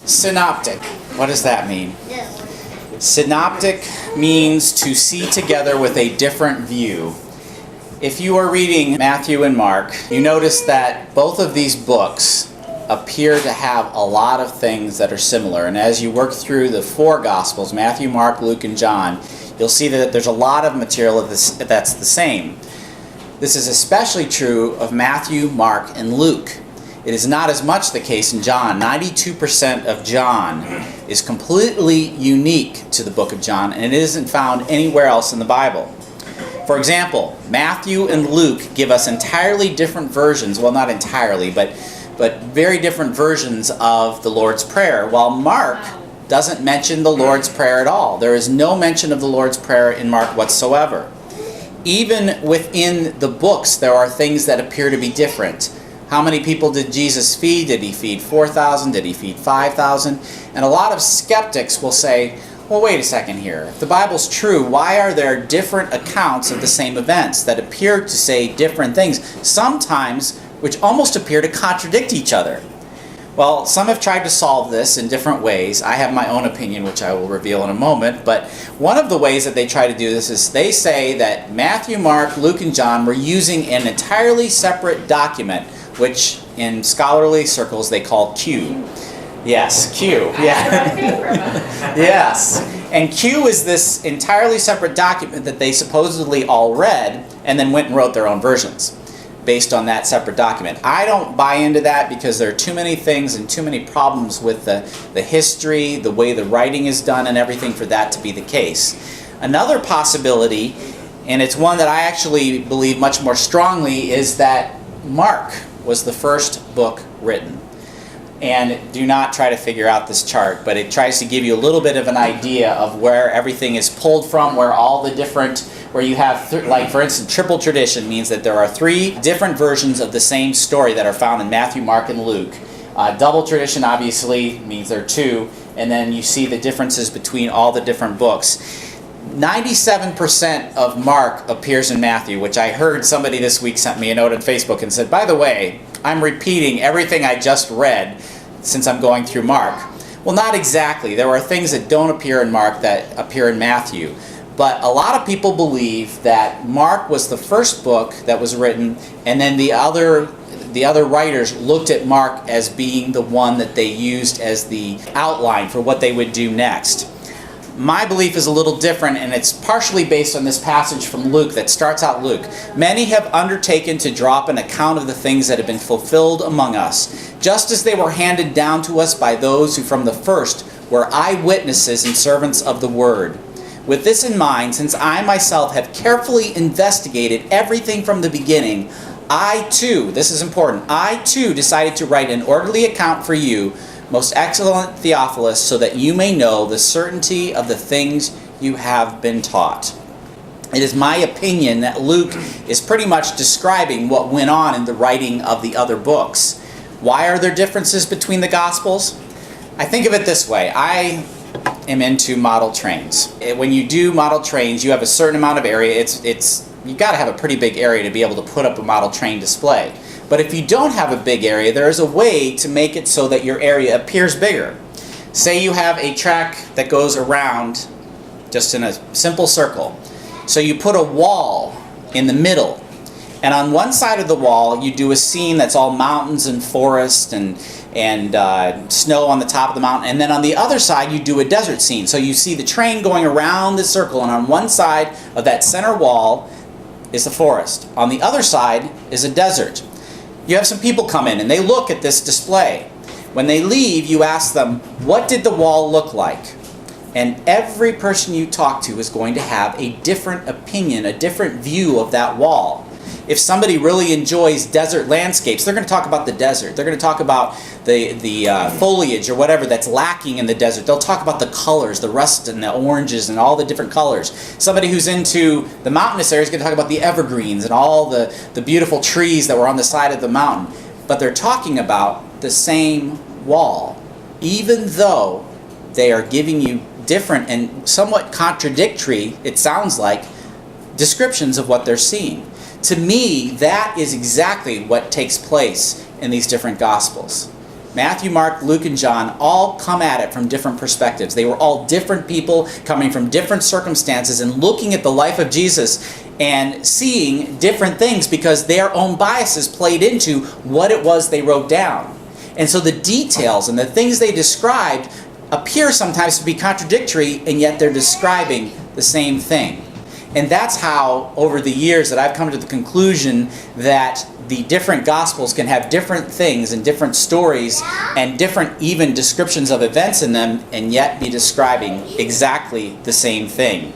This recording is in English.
Synoptic. What does that mean? Synoptic means to see together with a different view. If you are reading Matthew and Mark, you notice that both of these books appear to have a lot of things that are similar. And as you work through the four Gospels, Matthew, Mark, Luke, and John, you'll see that there's a lot of material that's the same. This is especially true of Matthew, Mark, and Luke. It is not as much the case in John. 92% of John is completely unique to the book of John, and it isn't found anywhere else in the Bible. For example, Matthew and Luke give us entirely different versions, well, not entirely, but very different versions of the Lord's Prayer, while Mark doesn't mention the Lord's Prayer at all. There is no mention of the Lord's Prayer in Mark whatsoever. Even within the books, there are things that appear to be different. How many people did Jesus feed? Did he feed 4,000? Did he feed 5,000? And a lot of skeptics will say, well, wait a second here. If the Bible's true, why are there different accounts of the same events that appear to say different things, sometimes which almost appear to contradict each other? Well, some have tried to solve this in different ways. I have my own opinion, which I will reveal in a moment. But one of the ways that they try to do this is they say that Matthew, Mark, Luke, and John were using an entirely separate document, which in scholarly circles they call Q. Yes, Q. Yeah. Yes. And Q is this entirely separate document that they supposedly all read and then went and wrote their own versions based on that separate document. I don't buy into that because there are too many things and too many problems with the history, the way the writing is done, and everything for that to be the case. Another possibility, and it's one that I actually believe much more strongly, is that Mark was the first book written. And do not try to figure out this chart, but it tries to give you a little bit of an idea of where everything is pulled from, where all the different, where you have, like for instance, triple tradition means that there are three different versions of the same story that are found in Matthew, Mark, and Luke. Double tradition obviously means there are two, and then you see the differences between all the different books. 97% of Mark appears in Matthew, which I heard somebody this week sent me a note on Facebook and said, by the way, I'm repeating everything I just read since I'm going through Mark. Well, not exactly. There are things that don't appear in Mark that appear in Matthew. But a lot of people believe that Mark was the first book that was written, and then the other writers looked at Mark as being the one that they used as the outline for what they would do next. My belief is a little different, and it's partially based on this passage from Luke that starts out Luke. Many have undertaken to drop an account of the things that have been fulfilled among us, just as they were handed down to us by those who from the first were eyewitnesses and servants of the word. With this in mind, since I myself have carefully investigated everything from the beginning, I too, this is important, I too decided to write an orderly account for you, most excellent Theophilus, so that you may know the certainty of the things you have been taught. It is my opinion that Luke is pretty much describing what went on in the writing of the other books. Why are there differences between the Gospels? I think of it this way. I am into model trains. When you do model trains, you have a certain amount of area. You've got to have a pretty big area to be able to put up a model train display. But if you don't have a big area, there is a way to make it so that your area appears bigger. Say you have a track that goes around just in a simple circle. So you put a wall in the middle. And on one side of the wall, you do a scene that's all mountains and forest and snow on the top of the mountain. And then on the other side, you do a desert scene. So you see the train going around the circle, and on one side of that center wall is the forest. On the other side is a desert. You have some people come in and they look at this display. When they leave, you ask them, what did the wall look like? And every person you talk to is going to have a different opinion, a different view of that wall. If somebody really enjoys desert landscapes, they're going to talk about the desert. They're going to talk about the foliage or whatever that's lacking in the desert. They'll talk about the colors, the rust and the oranges and all the different colors. Somebody who's into the mountainous area is going to talk about the evergreens and all the beautiful trees that were on the side of the mountain. But they're talking about the same wall, even though they are giving you different and somewhat contradictory, it sounds like, descriptions of what they're seeing. To me, that is exactly what takes place in these different Gospels. Matthew, Mark, Luke, and John all come at it from different perspectives. They were all different people coming from different circumstances and looking at the life of Jesus and seeing different things because their own biases played into what it was they wrote down. And so the details and the things they described appear sometimes to be contradictory, and yet they're describing the same thing. And that's how, over the years, that I've come to the conclusion that the different Gospels can have different things and different stories and different even descriptions of events in them, and yet be describing exactly the same thing.